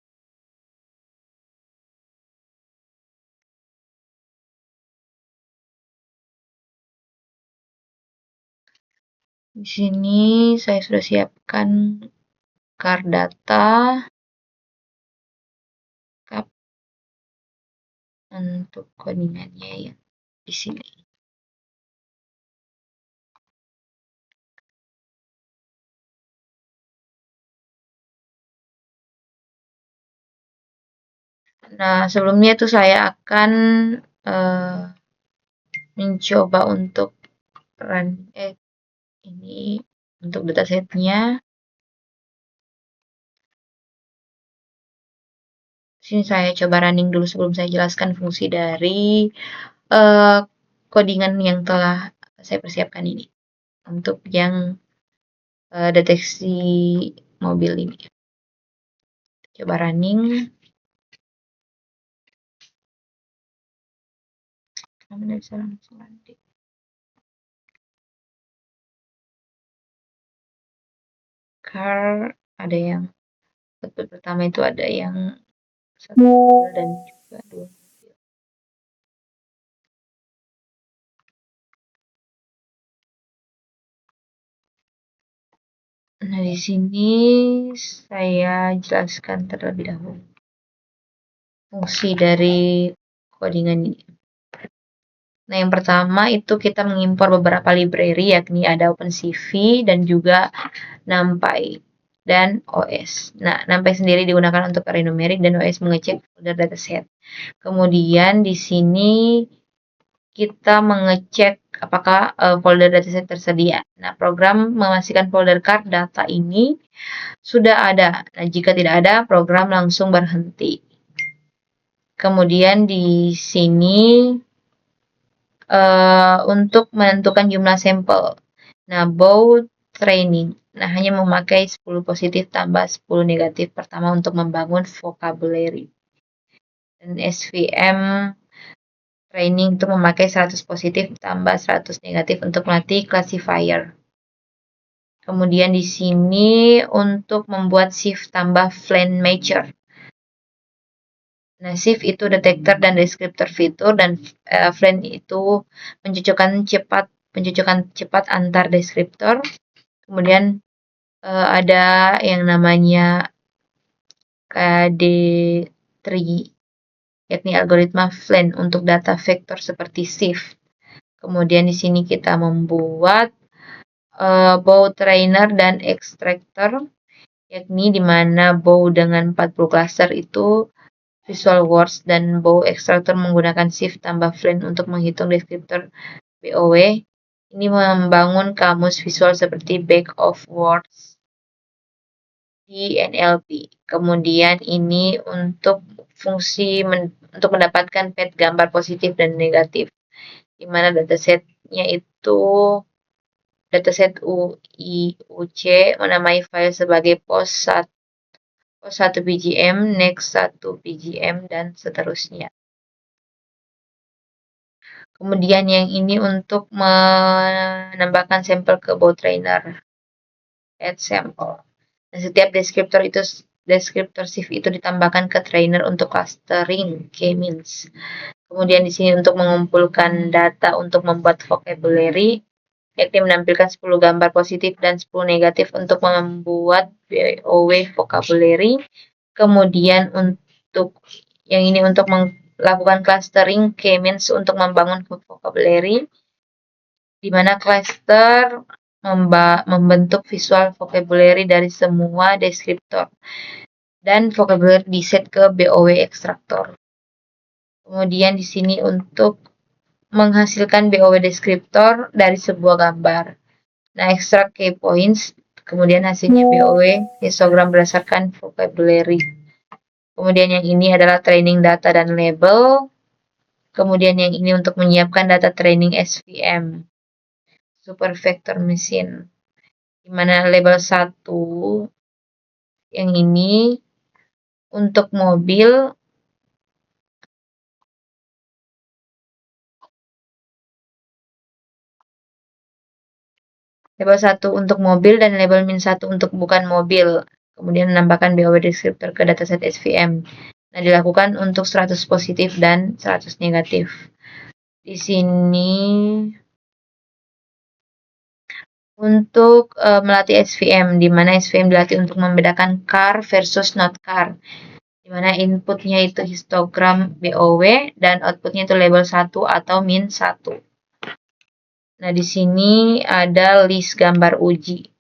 Di sini saya sudah siapkan car data untuk codingannya ya di sini. Nah, sebelumnya itu saya akan mencoba untuk run ini untuk datasetnya. Sini saya coba running dulu sebelum saya jelaskan fungsi dari codingan yang telah saya persiapkan ini untuk yang deteksi mobil ini. Coba running. Mana bisa langsung running. Car ada yang pertama itu ada yang satu mobil dan juga dua mobil. Nah, di sini saya jelaskan terlebih dahulu fungsi dari codingan ini. Nah, yang pertama itu kita mengimpor beberapa library, yakni ada OpenCV dan juga NumPy dan OS. Nah, NumPy sendiri digunakan untuk array numerik dan OS mengecek folder dataset. Kemudian di sini kita mengecek apakah folder dataset tersedia. Nah, program memastikan folder card data ini sudah ada. Nah, jika tidak ada, program langsung berhenti. Kemudian di sini untuk menentukan jumlah sampel. Nah, bow training. Nah, hanya memakai 10 positif tambah 10 negatif pertama untuk membangun vocabulary. Dan SVM training itu memakai 100 positif tambah 100 negatif untuk melatih classifier. Kemudian di sini untuk membuat shift tambah Flame Matcher. Nah, shift itu detektor dan deskriptor fitur, dan Flame itu pencocokan cepat antar deskriptor. Kemudian ada yang namanya KD3, yakni algoritma Flame untuk data vektor seperti shift. Kemudian di sini kita membuat bow trainer dan extractor, yakni di mana bow dengan 40 cluster itu visual words dan bow extractor menggunakan shift tambah Flame untuk menghitung deskriptor BOW. Ini membangun kamus visual seperti back of words di NLP. Kemudian ini untuk fungsi untuk mendapatkan path gambar positif dan negatif, di mana datasetnya itu dataset UIUC menamai file sebagai post 1 PGM, next 1 PGM, dan seterusnya. Kemudian yang ini untuk menambahkan sampel ke bow trainer, add sample. Dan setiap deskriptor shift itu ditambahkan ke trainer untuk clustering k-means. Kemudian di sini untuk mengumpulkan data untuk membuat vocabulary, yakni menampilkan 10 gambar positif dan 10 negatif untuk membuat BOW vocabulary. Kemudian untuk yang ini untuk melakukan clustering k-means untuk membangun vocabulary, di mana cluster membentuk visual vocabulary dari semua deskriptor dan vocabulary di set ke BOW extractor. Kemudian di sini untuk menghasilkan BOW deskriptor dari sebuah gambar. Nah, extract key points, kemudian hasilnya BOW histogram berdasarkan vocabulary. Kemudian yang ini adalah training data dan label. Kemudian yang ini untuk menyiapkan data training SVM, super vector machine. Di mana label 1 yang ini untuk mobil, label 1 untuk mobil dan label -1 untuk bukan mobil. Kemudian menambahkan BOW descriptor ke dataset SVM. Nah, dilakukan untuk 100 positif dan 100 negatif. Di sini untuk melatih SVM, di mana SVM dilatih untuk membedakan car versus not car. Di mana inputnya itu histogram BOW dan outputnya itu label 1 atau -1. Nah, di sini ada list gambar uji.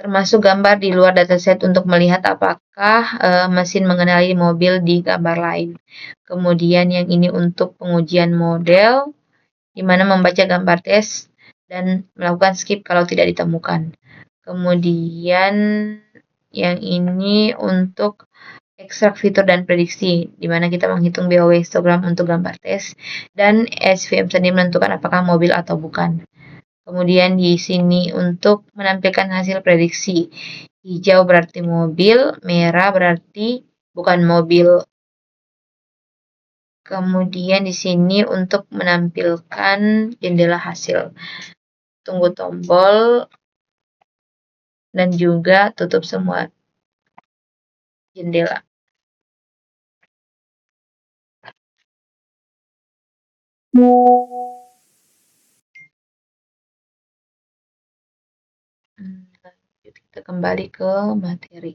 Termasuk gambar di luar dataset untuk melihat apakah mesin mengenali mobil di gambar lain. Kemudian yang ini untuk pengujian model, di mana membaca gambar tes dan melakukan skip kalau tidak ditemukan. Kemudian yang ini untuk ekstrak fitur dan prediksi, di mana kita menghitung BOW histogram untuk gambar tes dan SVM sendiri menentukan apakah mobil atau bukan. Kemudian di sini untuk menampilkan hasil prediksi. Hijau berarti mobil, merah berarti bukan mobil. Kemudian di sini untuk menampilkan jendela hasil. Tunggu tombol dan juga tutup semua jendela. Lanjut, kita kembali ke materi.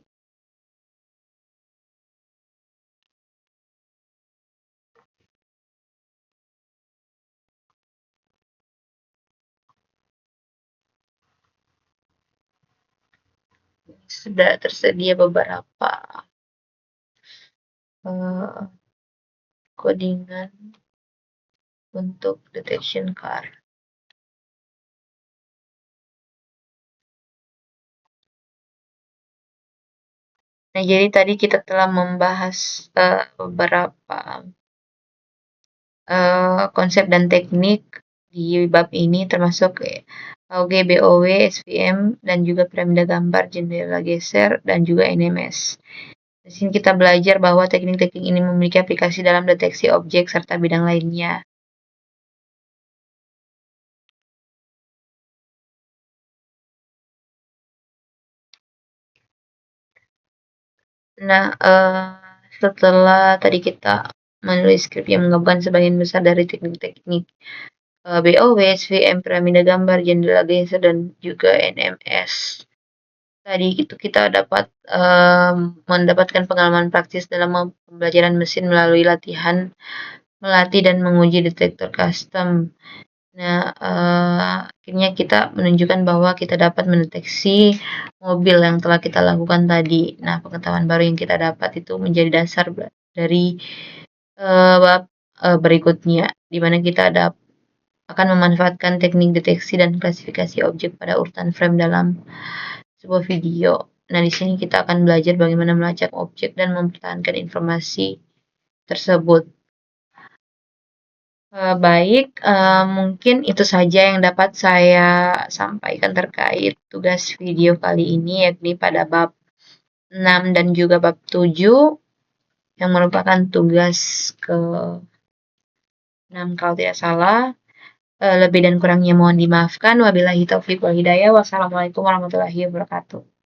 Sudah tersedia beberapa codingan untuk detection car. Nah, jadi tadi kita telah membahas beberapa konsep dan teknik di bab ini, termasuk AUG, BOW, SVM, dan juga piramida gambar, jendela geser, dan juga NMS. Di sini kita belajar bahwa teknik-teknik ini memiliki aplikasi dalam deteksi objek serta bidang lainnya. Nah, setelah tadi kita menulis skrip yang menggabungkan sebagian besar dari teknik-teknik BOW, SVM, piramida gambar, jendela geser, dan juga NMS. Tadi itu kita dapat mendapatkan pengalaman praktis dalam pembelajaran mesin melalui latihan, melatih dan menguji detektor custom. Nah, akhirnya kita menunjukkan bahwa kita dapat mendeteksi mobil yang telah kita lakukan tadi. Nah, pengetahuan baru yang kita dapat itu menjadi dasar dari bab berikutnya, di mana kita akan memanfaatkan teknik deteksi dan klasifikasi objek pada urutan frame dalam sebuah video. Nah, di sini kita akan belajar bagaimana melacak objek dan mempertahankan informasi tersebut. Baik, mungkin itu saja yang dapat saya sampaikan terkait tugas video kali ini, yakni pada bab 6 dan juga bab 7, yang merupakan tugas ke-6 kalau tidak salah. Lebih dan kurangnya mohon dimaafkan. Wabillahi taufiq wal hidayah. Wassalamualaikum warahmatullahi wabarakatuh.